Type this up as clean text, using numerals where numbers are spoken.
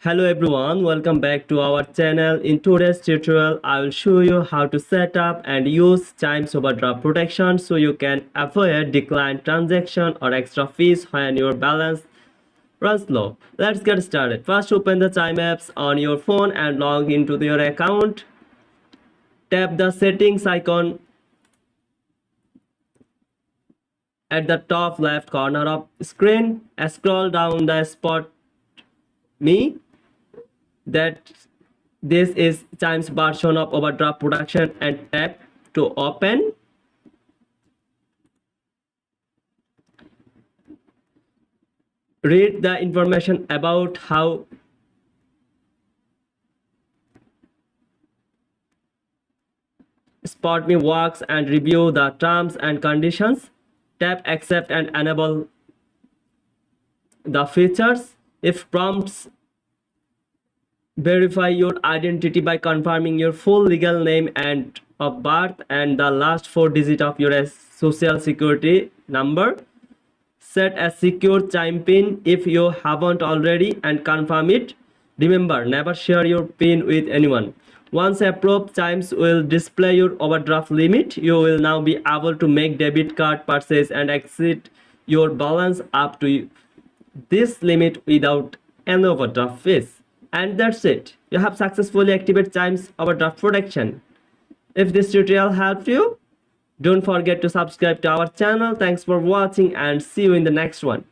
Hello everyone, welcome back to our channel. In today's tutorial, I will show you how to set up and use Chime Overdraft Protection so you can avoid declined transaction or extra fees when your balance runs low. Let's get started. First, open the Chime apps on your phone and log into your account. Tap the settings icon at the top left corner of screen. Scroll down the spot me that this is Chime's version of overdraft protection and tap to open. Read the information about how SpotMe works and review the terms and conditions. Tap accept and enable the features. If prompts, verify your identity by confirming your full legal name and of birth and the last four digits of your social security number. Set a secure Chime pin if you haven't already and confirm it. Remember, never share your pin with anyone. Once approved, Chimes will display your overdraft limit. You will now be able to make debit card purchase and exceed your balance up to this limit without any overdraft fees. And that's it. You have successfully activated Chimes overdraft protection. If this tutorial helped you, don't forget to subscribe to our channel. Thanks for watching and see you in the next one.